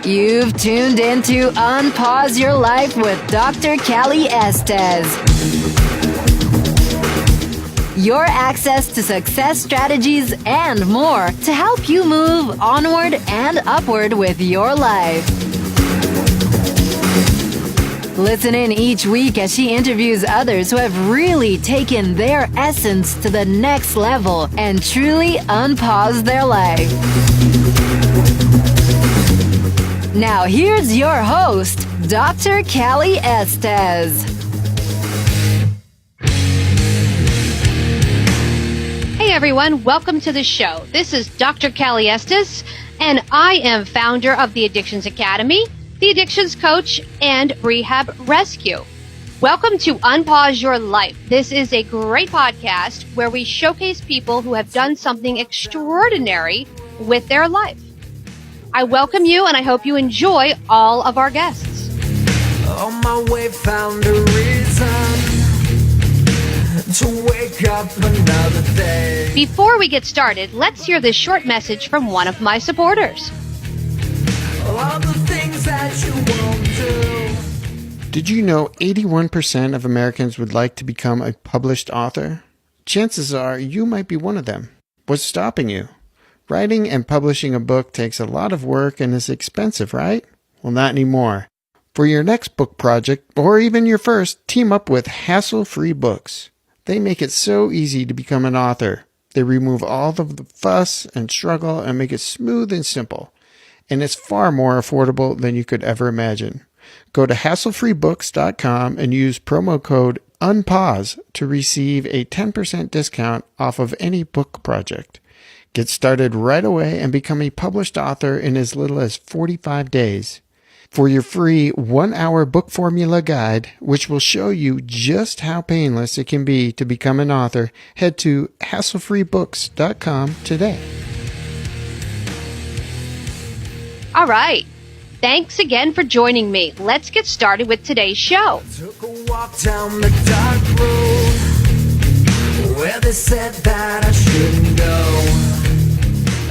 You've tuned into Unpause Your Life with Dr. Callie Estes. Your access to success strategies and more to help you move onward and upward with your life. Listen in each week as she interviews others who have really taken their essence to the next level and truly unpaused their life. Now here's your host, Dr. Callie Estes. Hey everyone, welcome to the show. This is Dr. Callie Estes, and I am founder of the Addictions Academy, the Addictions Coach, and Rehab Rescue. Welcome to Unpause Your Life. This is a great podcast where we showcase people who have done something extraordinary with their life. I welcome you, and I hope you enjoy all of our guests. On my way, found a reason to wake up another day. Before we get started, let's hear this short message from one of my supporters. All the things that you won't do. Did you know 81% of Americans would like to become a published author? Chances are you might be one of them. What's stopping you? Writing and publishing a book takes a lot of work and is expensive, right? Well, not anymore. For your next book project, or even your first, team up with Hassle-Free Books. They make it so easy to become an author. They remove all of the fuss and struggle and make it smooth and simple. And it's far more affordable than you could ever imagine. Go to hasslefreebooks.com and use promo code UNPAUSE to receive a 10% discount off of any book project. Get started right away and become a published author in as little as 45 days. For your free 1-hour book formula guide, which will show you just how painless it can be to become an author, head to hasslefreebooks.com today. All right. Thanks again for joining me. Let's get started with today's show. Took a walk down the dark road where they said that I shouldn't go.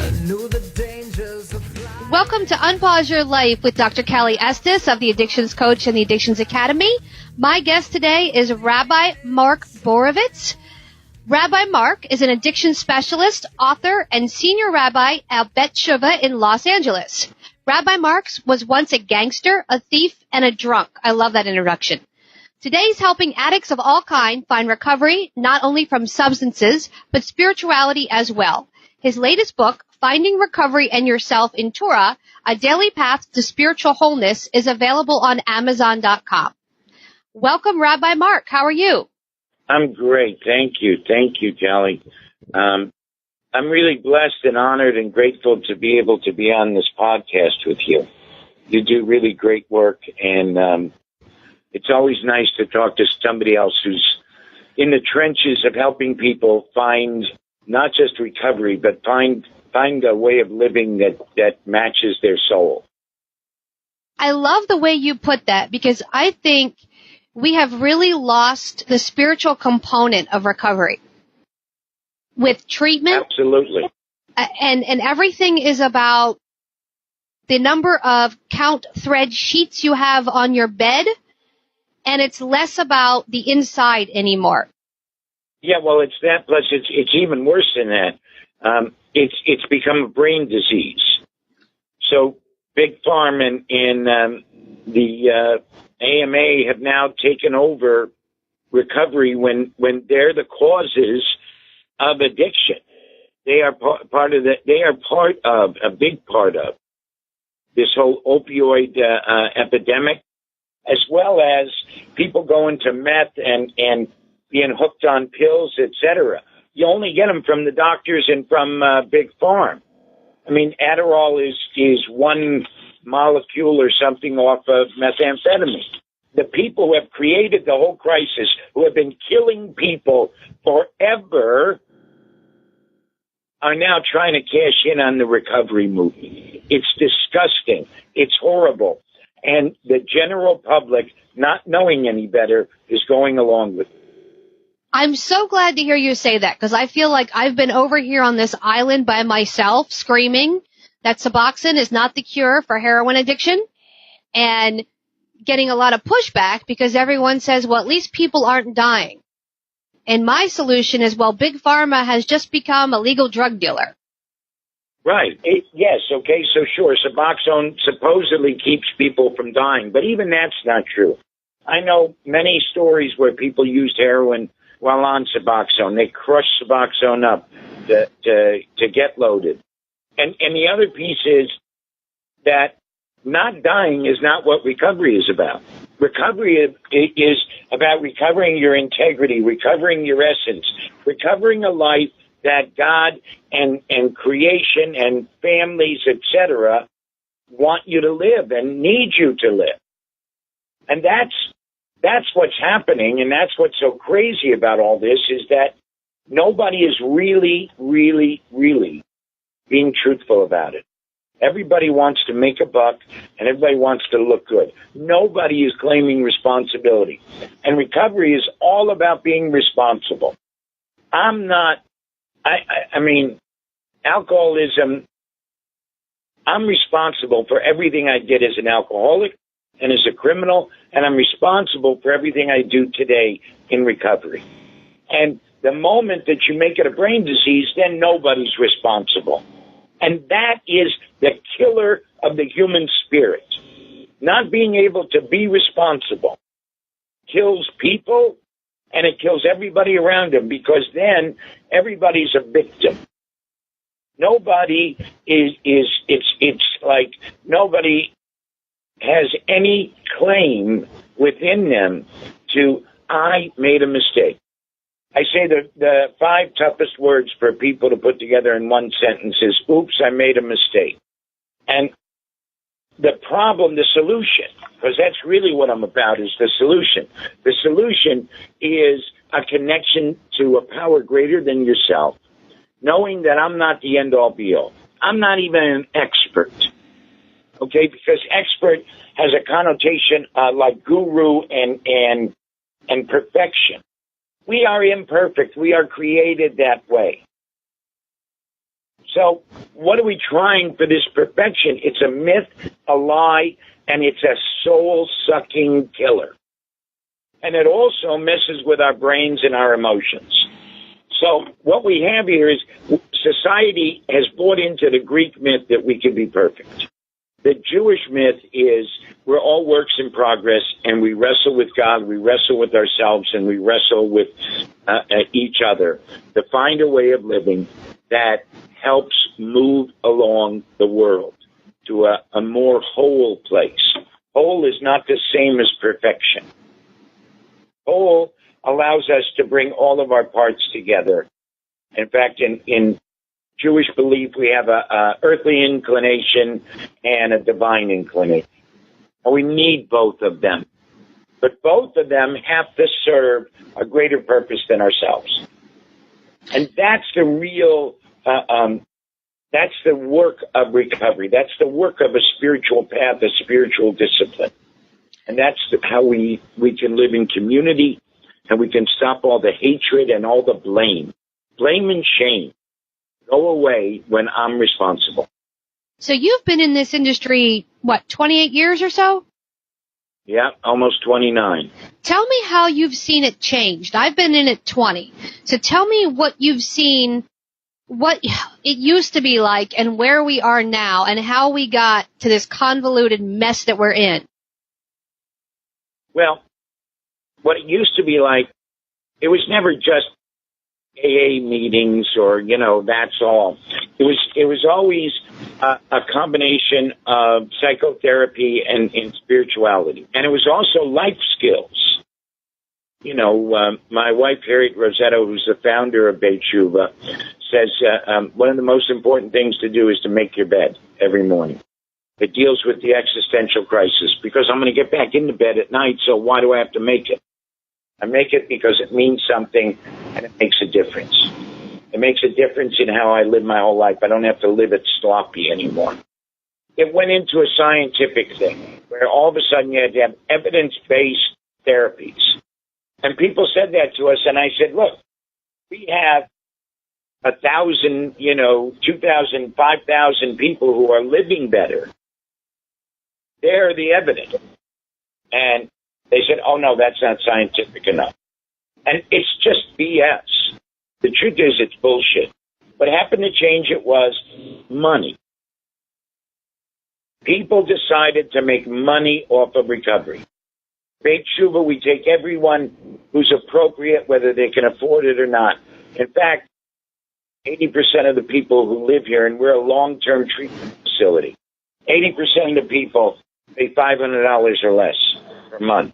I knew the dangers of life. Welcome to Unpause Your Life with Dr. Callie Estes of the Addictions Coach and the Addictions Academy. My guest today is Rabbi Mark Borovitz. Rabbi Mark is an addiction specialist, author, and senior rabbi at Bet Shuvah in Los Angeles. Rabbi Marks was once a gangster, a thief, and a drunk. I love that introduction. Today he's helping addicts of all kinds find recovery, not only from substances, but spirituality as well. His latest book, Finding Recovery and Yourself in Torah, A Daily Path to Spiritual Wholeness, is available on Amazon.com. Welcome, Rabbi Mark. How are you? I'm great. Thank you. Thank you, Callie. I'm really blessed and honored and grateful to be able to be on this podcast with you. You do really great work, and it's always nice to talk to somebody else who's in the trenches of helping people find not just recovery, but find a way of living that matches their soul. I love the way you put that, because I think we have really lost the spiritual component of recovery. With treatment. Absolutely. And everything is about the number of count thread sheets you have on your bed, and it's less about the inside anymore. Yeah, well, it's that, plus it's even worse than that. It's become a brain disease. So Big Pharma and the AMA have now taken over recovery when they're the causes of addiction. They are part of a big part of this whole opioid epidemic, as well as people going to meth and being hooked on pills, etc. You only get them from the doctors and from Big Pharma. I mean, Adderall is one molecule or something off of methamphetamine. The people who have created the whole crisis, who have been killing people forever, are now trying to cash in on the recovery movement. It's disgusting. It's horrible. And the general public, not knowing any better, is going along with it. I'm so glad to hear you say that, because I feel like I've been over here on this island by myself screaming that suboxone is not the cure for heroin addiction, and getting a lot of pushback because everyone says, well, at least people aren't dying. And my solution is, well, Big Pharma has just become a legal drug dealer. Right. Yes. Okay. So sure, Suboxone supposedly keeps people from dying, but even that's not true. I know many stories where people used heroin while on Suboxone. They crushed Suboxone up to get loaded. And the other piece is that not dying is not what recovery is about. Recovery is about recovering your integrity, recovering your essence, recovering a life that God and creation and families, etc., want you to live and need you to live. And that's what's happening, and that's what's so crazy about all this, is that nobody is really, really, really being truthful about it. Everybody wants to make a buck, and everybody wants to look good. Nobody is claiming responsibility. And recovery is all about being responsible. I mean, alcoholism, I'm responsible for everything I did as an alcoholic and as a criminal, and I'm responsible for everything I do today in recovery. And the moment that you make it a brain disease, then nobody's responsible. And that is the killer of the human spirit. Not being able to be responsible kills people, and it kills everybody around them, because then everybody's a victim. Nobody it's like nobody has any claim within them to, I made a mistake. I say the 5 toughest words for people to put together in one sentence is, oops, I made a mistake. And the problem, the solution, because that's really what I'm about, is the solution. The solution is a connection to a power greater than yourself, knowing that I'm not the end-all be-all. I'm not even an expert, okay, because expert has a connotation like guru and perfection. We are imperfect. We are created that way. So what are we trying for this perfection? It's a myth, a lie, and it's a soul-sucking killer. And it also messes with our brains and our emotions. So what we have here is society has bought into the Greek myth that we can be perfect. The Jewish myth is we're all works in progress, and we wrestle with God, we wrestle with ourselves, and we wrestle with each other to find a way of living that helps move along the world to a more whole place. Whole is not the same as perfection. Whole allows us to bring all of our parts together. In fact, in Jewish belief, we have a earthly inclination and a divine inclination. And we need both of them. But both of them have to serve a greater purpose than ourselves. And that's the real, that's the work of recovery. That's the work of a spiritual path, a spiritual discipline. And that's how we can live in community, and we can stop all the hatred and all the blame. Blame and shame go away when I'm responsible. So you've been in this industry, 28 years or so? Yeah, almost 29. Tell me how you've seen it changed. I've been in it 20. So tell me what you've seen, what it used to be like, and where we are now, and how we got to this convoluted mess that we're in. Well, what it used to be like, it was never just AA meetings or, that's all. It was always a combination of psychotherapy and spirituality. And it was also life skills. My wife, Harriet Rossetto, who's the founder of Beit Shuvah, says one of the most important things to do is to make your bed every morning. It deals with the existential crisis, because I'm going to get back into bed at night, so why do I have to make it? I make it because it means something, and it makes a difference. It makes a difference in how I live my whole life. I don't have to live it sloppy anymore. It went into a scientific thing, where all of a sudden you had to have evidence-based therapies. And people said that to us, and I said, look, we have 1,000, 2,000, 5,000 people who are living better. They're the evidence. And they said, oh, no, that's not scientific enough. And it's just BS. The truth is it's bullshit. What happened to change it was money. People decided to make money off of recovery. Beit Tshuva, we take everyone who's appropriate, whether they can afford it or not. In fact, 80% of the people who live here, and we're a long-term treatment facility, 80% of the people pay $500 or less per month.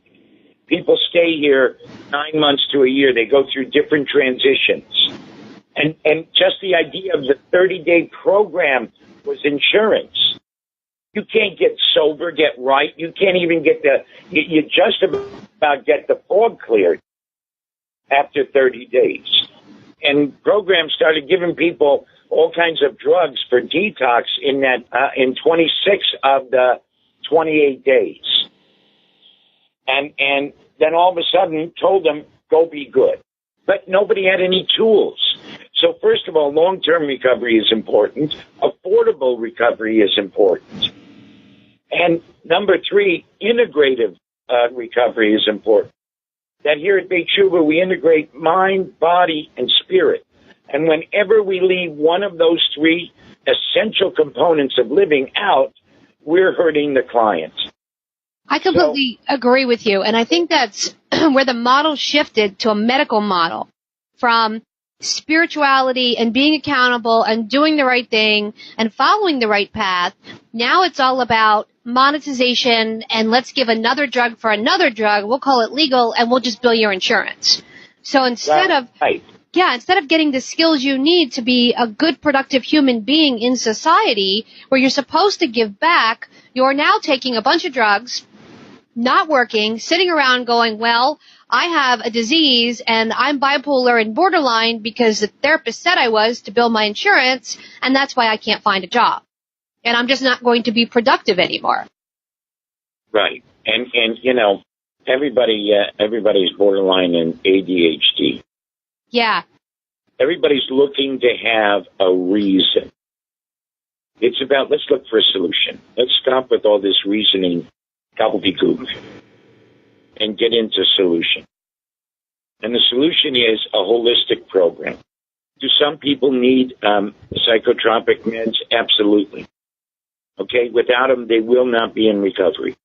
People stay here 9 months to a year. They go through different transitions. And just the idea of the 30-day program was insurance. You can't get sober, get right. You can't even get you just about get the fog cleared after 30 days. And programs started giving people all kinds of drugs for detox in 26 of the 28 days. And then all of a sudden told them, go be good. But nobody had any tools. So first of all, long-term recovery is important. Affordable recovery is important. And number 3, integrative recovery is important. That here at Beit Tshuva, we integrate mind, body, and spirit. And whenever we leave one of those 3 essential components of living out, we're hurting the client. I completely agree with you. And I think that's where the model shifted to a medical model from spirituality and being accountable and doing the right thing and following the right path. Now it's all about monetization and let's give another drug for another drug. We'll call it legal and we'll just bill your insurance. So instead of getting the skills you need to be a good, productive human being in society where you're supposed to give back, you're now taking a bunch of drugs, not working, sitting around going, well, I have a disease and I'm bipolar and borderline because the therapist said I was to bill my insurance, and that's why I can't find a job. And I'm just not going to be productive anymore. Right. And everybody's borderline and ADHD. Yeah. Everybody's looking to have a reason. It's about, let's look for a solution. Let's stop with all this reasoning gobbledygook and get into solution. And the solution is a holistic program. Do some people need psychotropic meds? Absolutely. Okay, without them, they will not be in recovery.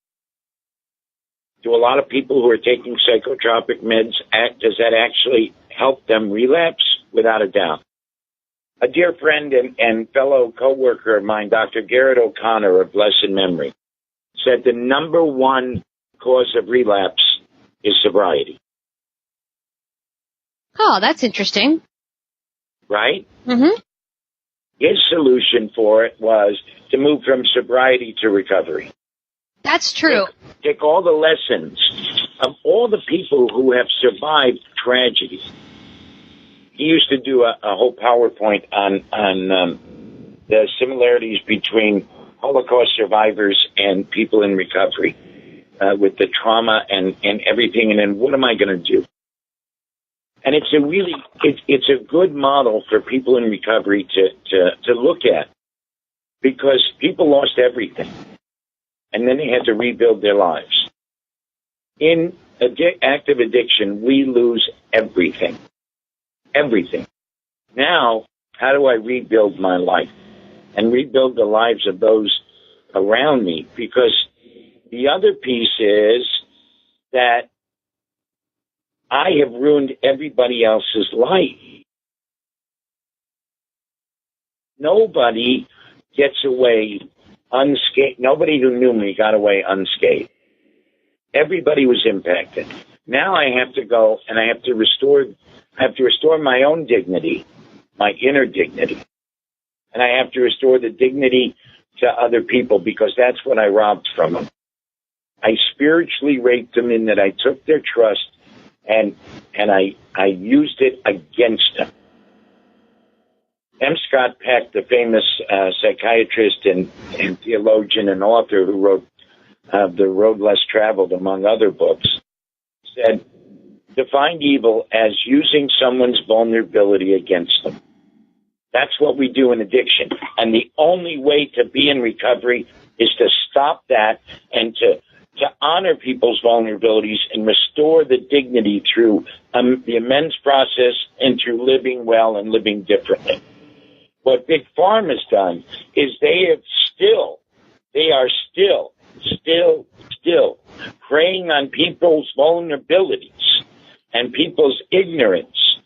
Do a lot of people who are taking psychotropic meds, does that actually help them relapse? Without a doubt. A dear friend and fellow co-worker of mine, Dr. Garrett O'Connor of blessed memory, said the number 1 cause of relapse is sobriety. Oh, that's interesting. Right? Mm-hmm. His solution for it was to move from sobriety to recovery. That's true. Take all the lessons of all the people who have survived tragedy. He used to do a whole PowerPoint on the similarities between Holocaust survivors and people in recovery with the trauma and everything. And then what am I going to do? And it's a good model for people in recovery to look at, because people lost everything and then they had to rebuild their lives. In active addiction, we lose everything. Everything. Now, how do I rebuild my life and rebuild the lives of those around me? Because the other piece is that I have ruined everybody else's life. Nobody gets away unscathed. Nobody who knew me got away unscathed. Everybody was impacted. Now I have to go and I have to restore my own dignity, my inner dignity. And I have to restore the dignity to other people, because that's what I robbed from them. I spiritually raped them in that I took their trust and I used it against them. M. Scott Peck, the famous psychiatrist and theologian and author who wrote The Road Less Traveled, among other books, said, define evil as using someone's vulnerability against them. That's what we do in addiction. And the only way to be in recovery is to stop that and to honor people's vulnerabilities and restore the dignity through the amends process and through living well and living differently. What Big Pharma has done is they are still preying on people's vulnerabilities and people's ignorance,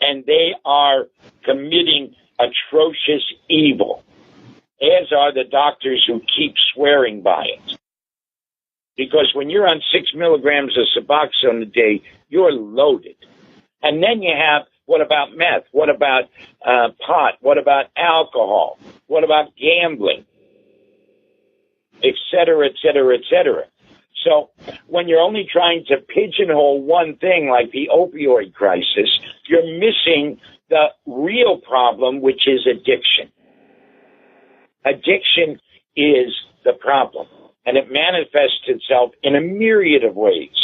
and they are committing atrocious evil, as are the doctors who keep swearing by it. Because when you're on 6 milligrams of suboxone a day, you're loaded. And then you have, what about meth? What about pot? What about alcohol? What about gambling? Et cetera, et cetera, et cetera. So when you're only trying to pigeonhole one thing like the opioid crisis, you're missing the real problem, which is addiction. Addiction is the problem, and it manifests itself in a myriad of ways.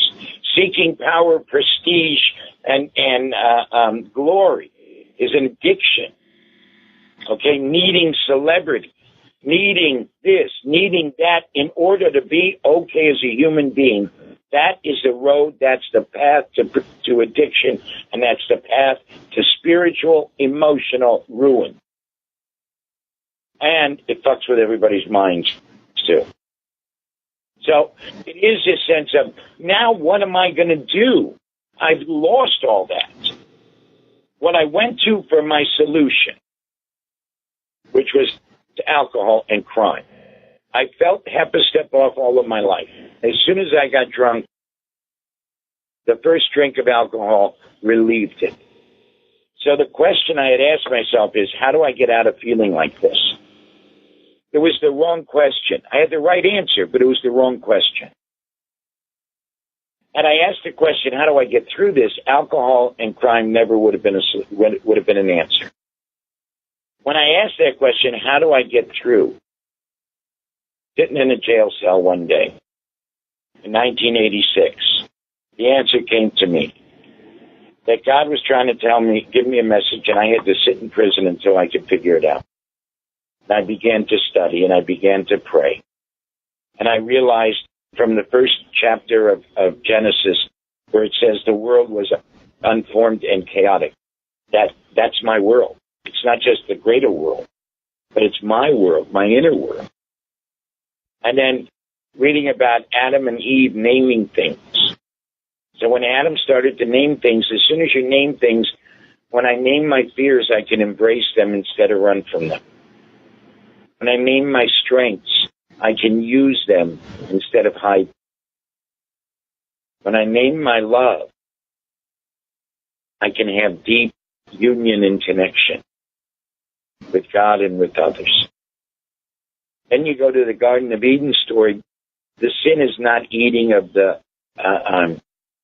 Seeking power, prestige, and glory is an addiction. Okay, needing celebrity, needing this, needing that in order to be okay as a human being. That is the road, that's the path to addiction, and that's the path to spiritual, emotional ruin. And it fucks with everybody's minds, too. So it is this sense of, now what am I going to do? I've lost all that. What I went to for my solution, which was to alcohol and crime, I felt half a step off all of my life. As soon as I got drunk, the first drink of alcohol relieved it. So the question I had asked myself is, how do I get out of feeling like this? It was the wrong question. I had the right answer, but it was the wrong question. And I asked the question, how do I get through this? Alcohol and crime never would have been an answer. When I asked that question, how do I get through? Sitting in a jail cell one day in 1986, the answer came to me that God was trying to give me a message, and I had to sit in prison until I could figure it out. And I began to study, and I began to pray. And I realized from the first chapter of Genesis, where it says the world was unformed and chaotic, that's my world. It's not just the greater world, but it's my world, my inner world. And then reading about Adam and Eve naming things. So when Adam started to name things, as soon as you name things, when I name my fears, I can embrace them instead of run from them. When I name my strengths, I can use them instead of hide. When I name my love, I can have deep union and connection with God and with others. Then you go to the Garden of Eden story. The sin is not eating of the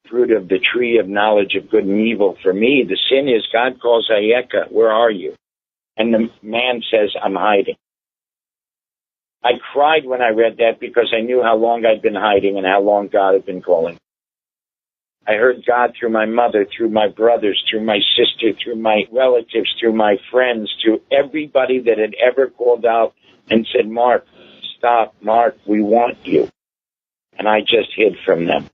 fruit of the tree of knowledge of good and evil. For me, the sin is God calls Ayeka, where are you? And the man says, I'm hiding. I cried when I read that because I knew how long I'd been hiding and how long God had been calling. I heard God through my mother, through my brothers, through my sister, through my relatives, through my friends, through everybody that had ever called out and said, Mark, stop, Mark, we want you. And I just hid from them.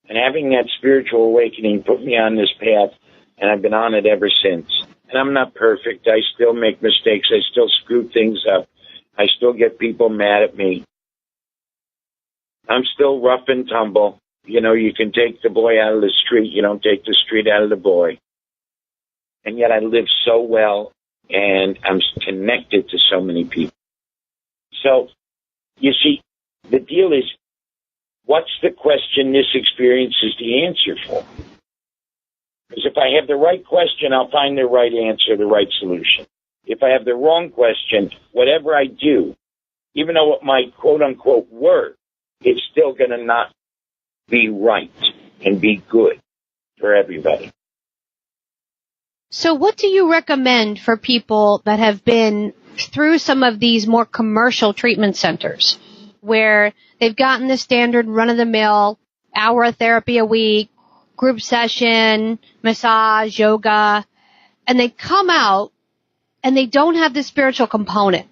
And having that spiritual awakening put me on this path, and I've been on it ever since. And I'm not perfect. I still make mistakes. I still screw things up. I still get people mad at me. I'm still rough and tumble. You know, you can take the boy out of the street. You don't take the street out of the boy. And yet I live so well, and I'm connected to so many people. So, you see, the deal is, what's the question this experience is the answer for? Because if I have the right question, I'll find the right answer, the right solution. If I have the wrong question, whatever I do, even though it might quote-unquote work, it's still going to not be right and be good for everybody. So what do you recommend for people that have been through some of these more commercial treatment centers where they've gotten the standard run-of-the-mill hour of therapy a week, group session, massage, yoga, and they come out and they don't have the spiritual component,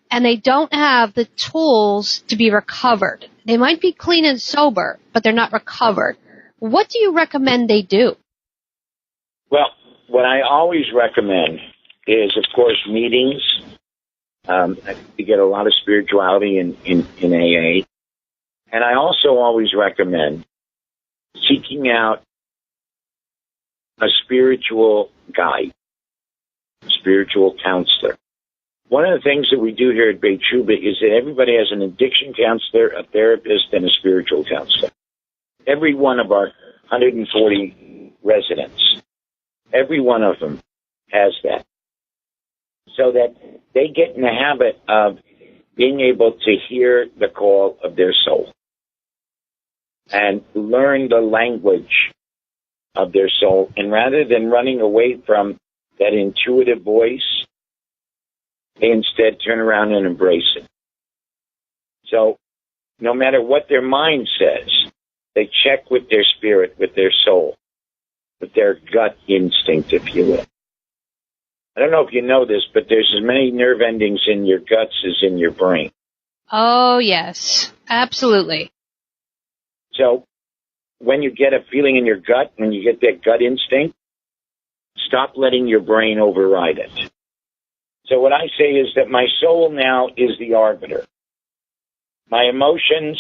and they don't have the tools to be recovered. They might be clean and sober, but they're not recovered. What do you recommend they do? Well, what I always recommend is, of course, meetings. You get a lot of spirituality in AA. And I also always recommend seeking out a spiritual guide, a spiritual counselor. One of the things that we do here at Beit Shuba is that everybody has an addiction counselor, a therapist, and a spiritual counselor. Every one of our 140 residents, every one of them has that. So that they get in the habit of being able to hear the call of their soul and learn the language of their soul. And rather than running away from that intuitive voice, they instead turn around and embrace it. So no matter what their mind says, they check with their spirit, with their soul, with their gut instinct, if you will. I don't know if you know this, but there's as many nerve endings in your guts as in your brain. Oh, yes. Absolutely. So when you get a feeling in your gut, when you get that gut instinct, stop letting your brain override it. So what I say is that my soul now is the arbiter. My emotions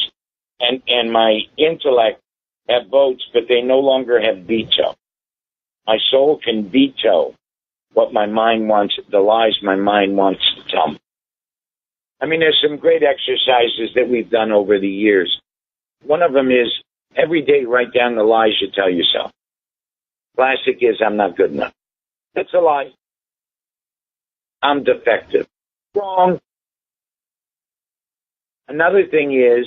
and my intellect have votes, but they no longer have veto. My soul can veto what my mind wants, the lies my mind wants to tell me. I mean, there's some great exercises that we've done over the years. One of them is every day write down the lies you tell yourself. Classic is, I'm not good enough. That's a lie. I'm defective. Wrong. Another thing is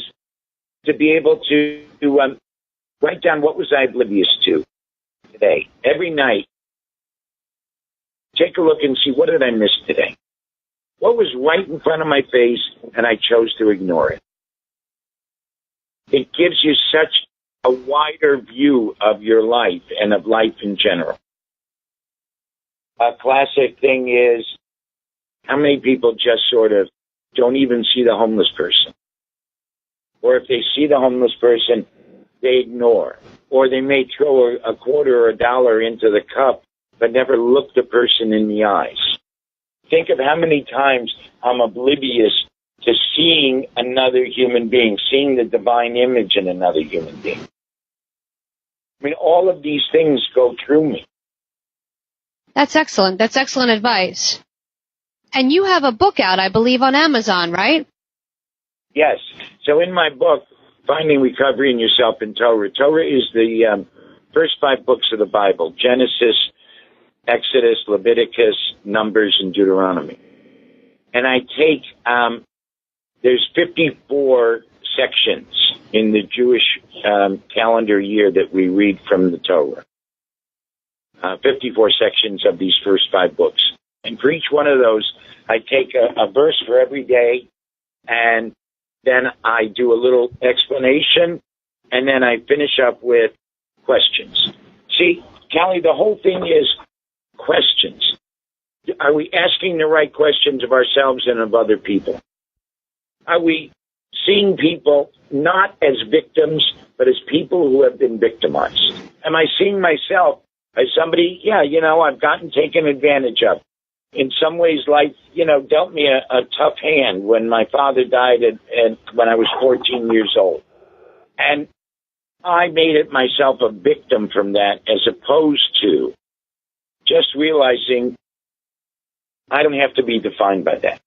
to be able to write down what was I oblivious to today. Every night, take a look and see, what did I miss today? What was right in front of my face and I chose to ignore it? It gives you such a wider view of your life and of life in general. A classic thing is, how many people just sort of don't even see the homeless person? Or if they see the homeless person, they ignore. Or they may throw a quarter or a dollar into the cup, but never look the person in the eyes. Think of how many times I'm oblivious to seeing another human being, seeing the divine image in another human being. I mean, all of these things go through me. That's excellent. That's excellent advice. And you have a book out, I believe, on Amazon, right? Yes. So in my book, Finding Recovery in Yourself in Torah, Torah is the first 5 books of the Bible: Genesis, Exodus, Leviticus, Numbers, and Deuteronomy. And I take, there's 54 sections in the Jewish calendar year that we read from the Torah. 54 sections of these first 5 books. And for each one of those, I take a verse for every day, and then I do a little explanation, and then I finish up with questions. See, Callie, the whole thing is questions. Are we asking the right questions of ourselves and of other people? Are we seeing people not as victims, but as people who have been victimized? Am I seeing myself as somebody, I've gotten taken advantage of? In some ways, life, dealt me a tough hand when my father died when I was 14 years old. And I made it myself a victim from that, as opposed to just realizing I don't have to be defined by that.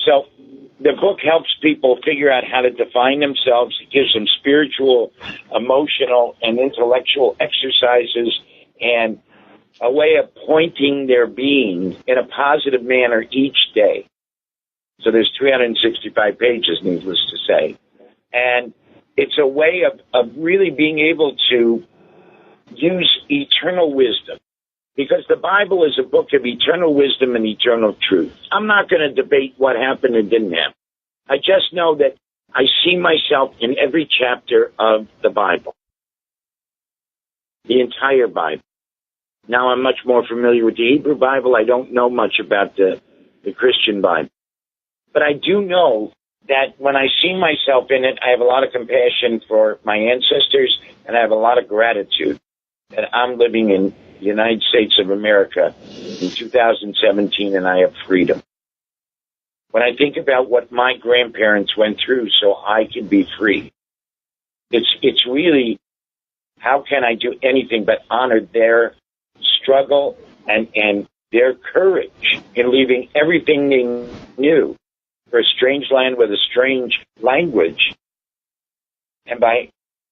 So the book helps people figure out how to define themselves. It gives them spiritual, emotional, and intellectual exercises and a way of pointing their being in a positive manner each day. So there's 365 pages, needless to say. And it's a way of really being able to use eternal wisdom, because the Bible is a book of eternal wisdom and eternal truth. I'm not going to debate what happened and didn't happen. I just know that I see myself in every chapter of the Bible, the entire Bible. Now I'm much more familiar with the Hebrew Bible. I don't know much about the Christian Bible. But I do know that when I see myself in it, I have a lot of compassion for my ancestors, and I have a lot of gratitude that I'm living in the United States of America in 2017, and I have freedom. When I think about what my grandparents went through so I could be free, it's really, how can I do anything but honor their struggle and their courage in leaving everything they knew for a strange land with a strange language. And by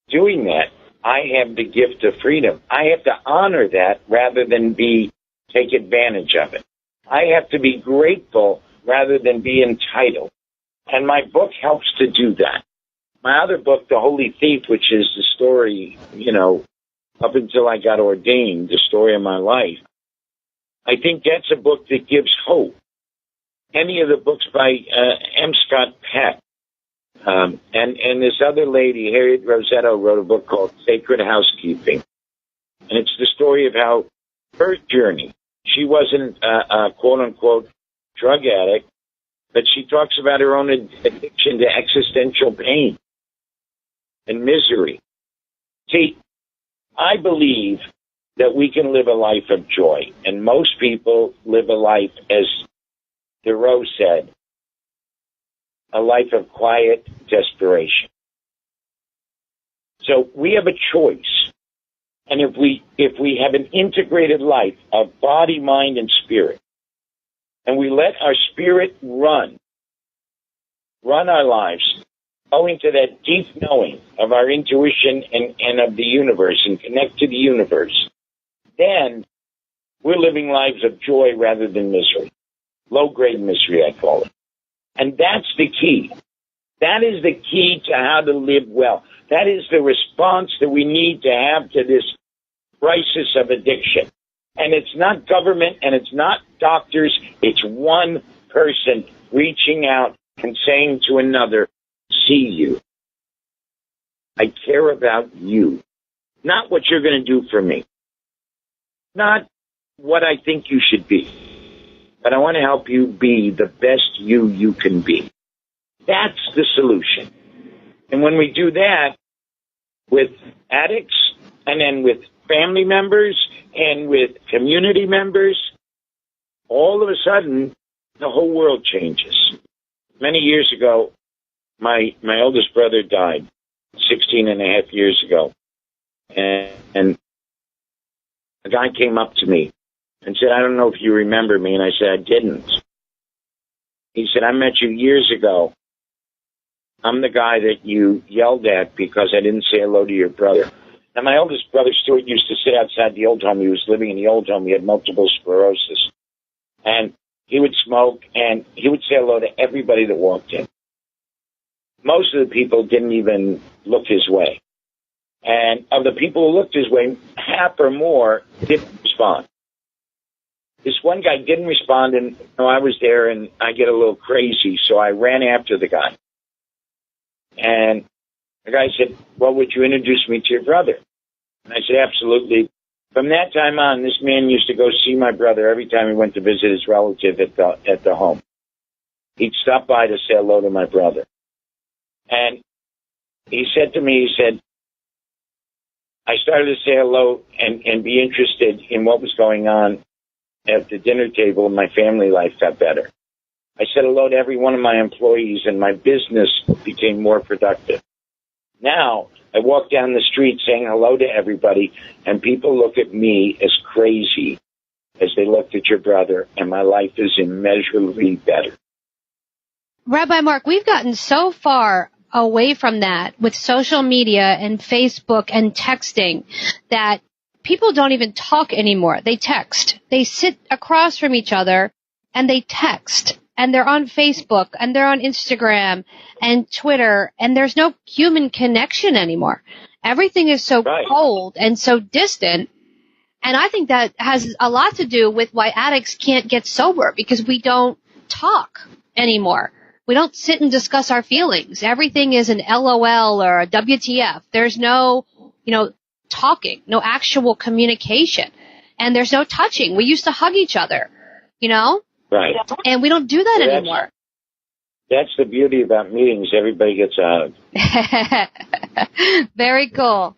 doing that, I have the gift of freedom. I have to honor that rather than take advantage of it. I have to be grateful rather than be entitled. And my book helps to do that. My other book, The Holy Thief, which is the story, up until I got ordained, the story of my life, I think that's a book that gives hope. Any of the books by M. Scott Peck, and this other lady, Harriet Rossetto, wrote a book called Sacred Housekeeping. And it's the story of how her journey, she wasn't a quote-unquote drug addict, but she talks about her own addiction to existential pain and misery. See, I believe that we can live a life of joy, and most people live a life, as Thoreau said, a life of quiet desperation. So we have a choice. And if we have an integrated life of body, mind, and spirit, and we let our spirit run our lives, owing to that deep knowing of our intuition and of the universe, and connect to the universe, then we're living lives of joy rather than misery. Low-grade misery, I call it. And that's the key. That is the key to how to live well. That is the response that we need to have to this crisis of addiction. And it's not government, and it's not doctors. It's one person reaching out and saying to another, see you. I care about you. Not what you're going to do for me. Not what I think you should be. But I want to help you be the best you can be. That's the solution. And when we do that with addicts, and then with family members, and with community members, all of a sudden, the whole world changes. Many years ago, my oldest brother died, 16 and a half years ago. And a guy came up to me and said, I don't know if you remember me. And I said, I didn't. He said, I met you years ago. I'm the guy that you yelled at because I didn't say hello to your brother. Now, my oldest brother, Stuart, used to sit outside the old home. He was living in the old home. He had multiple sclerosis. And he would smoke, and he would say hello to everybody that walked in. Most of the people didn't even look his way. And of the people who looked his way, half or more didn't respond. This one guy didn't respond, and I was there, and I get a little crazy, so I ran after the guy. And the guy said, well, would you introduce me to your brother? And I said, absolutely. From that time on, this man used to go see my brother every time he went to visit his relative at the home. He'd stop by to say hello to my brother. And he said to me, I started to say hello and be interested in what was going on at the dinner table, and my family life got better. I said hello to every one of my employees, and my business became more productive. Now, I walk down the street saying hello to everybody, and people look at me as crazy as they looked at your brother, and my life is immeasurably better. Rabbi Mark, we've gotten so far away from that with social media and Facebook and texting that people don't even talk anymore. They text. They sit across from each other and they text. And they're on Facebook and they're on Instagram and Twitter, and there's no human connection anymore. Everything is so cold and so distant. And I think that has a lot to do with why addicts can't get sober, because we don't talk anymore. We don't sit and discuss our feelings. Everything is an LOL or a WTF. There's no, talking, no actual communication. and there's no touching. We used to hug each other, you know? Right. And we don't do that Well, anymore. That's the beauty about meetings. Everybody gets a hug. Very cool.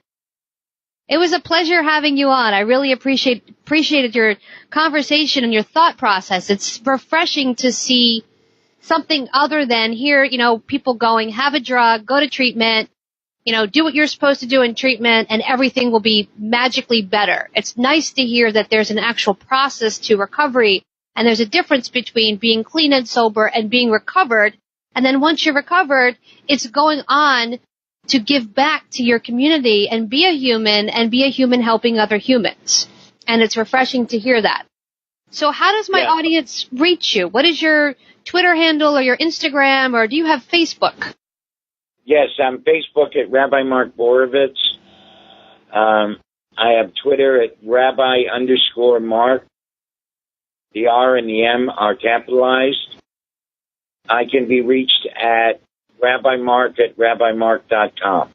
It was a pleasure having you on. I really appreciated your conversation and your thought process. It's refreshing to see something other than here, you know, people going, have a drug, go to treatment, you know, do what you're supposed to do in treatment, and everything will be magically better. It's nice to hear that there's an actual process to recovery, and there's a difference between being clean and sober and being recovered. And then once you're recovered, it's going on to give back to your community and be a human helping other humans. And it's refreshing to hear that. So how does my audience reach you? What is your Twitter handle or your Instagram, or do you have Facebook? Yes, I'm Facebook at Rabbi Mark Borovitz. I have Twitter at Rabbi_Mark. The R and the M are capitalized. I can be reached at Rabbi Mark at rabbimark.com.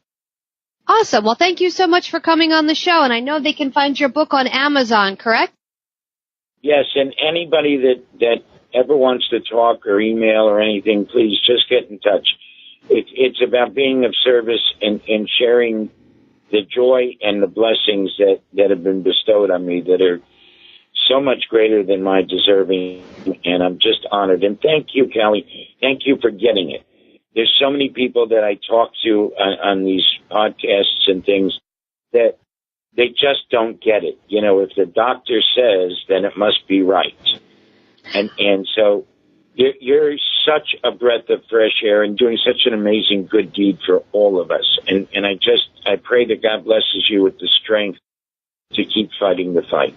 Awesome. Well, thank you so much for coming on the show. And I know they can find your book on Amazon, correct? Yes, and anybody that ever wants to talk or email or anything, please just get in touch. It's about being of service and sharing the joy and the blessings that have been bestowed on me that are so much greater than my deserving, and I'm just honored. And thank you, Callie. Thank you for getting it. There's so many people that I talk to on these podcasts and things that they just don't get it. You know, if the doctor says, then it must be right. And so you're such a breath of fresh air and doing such an amazing good deed for all of us. And I pray that God blesses you with the strength to keep fighting the fight.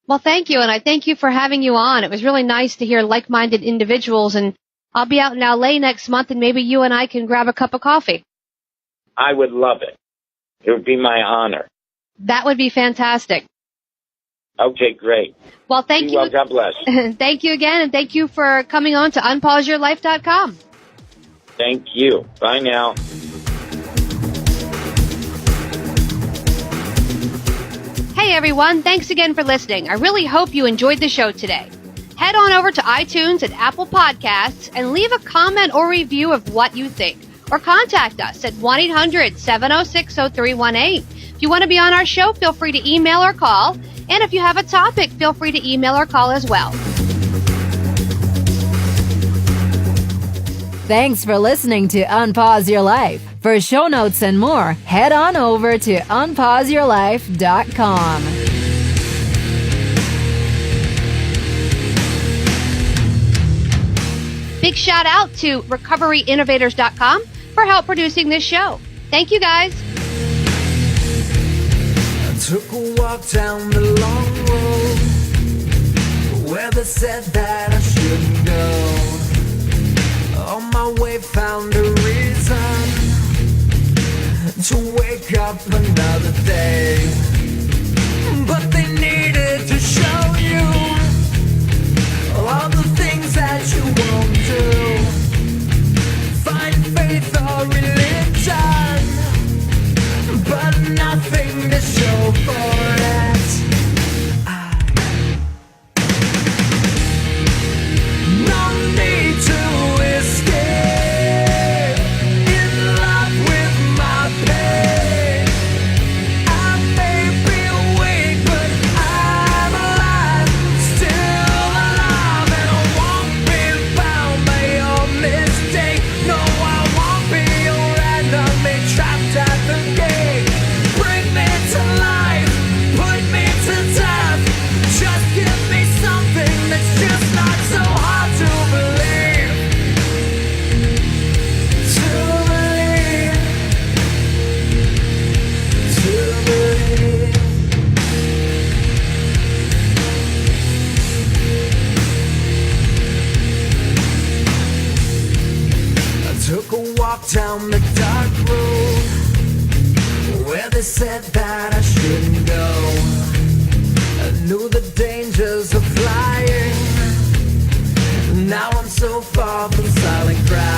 Well, thank you. And I thank you for having you on. It was really nice to hear like-minded individuals, and I'll be out in LA next month, and maybe you and I can grab a cup of coffee. I would love it. It would be my honor. That would be fantastic. Okay, great. Well, thank you. Well, God bless. Thank you again, and thank you for coming on to unpauseyourlife.com. Thank you. Bye now. Hey, everyone. Thanks again for listening. I really hope you enjoyed the show today. Head on over to iTunes and Apple Podcasts and leave a comment or review of what you think. Or contact us at 1-800-706-0318. If you want to be on our show, feel free to email or call. And if you have a topic, feel free to email or call as well. Thanks for listening to Unpause Your Life. For show notes and more, head on over to unpauseyourlife.com. Big shout out to recoveryinnovators.com for help producing this show. Thank you, guys. I took a walk down the long road where they said that I shouldn't go. On my way found a reason to wake up another day. But they needed to show you all the things that you won't do. Find faith or religion, but nothing to show for it. No need to escape in love with my pain. I may be weak, but I'm alive, still alive, and I won't be bound by your mistake. No, I won't be your enemy, trapped at the gate. Bring me to life, put me to death. Just give me something that's just not so hard to believe. To believe. To believe. I took a walk down the dark road where they said that I shouldn't go. I knew the dangers of flying. Now I'm so far from silent crowds.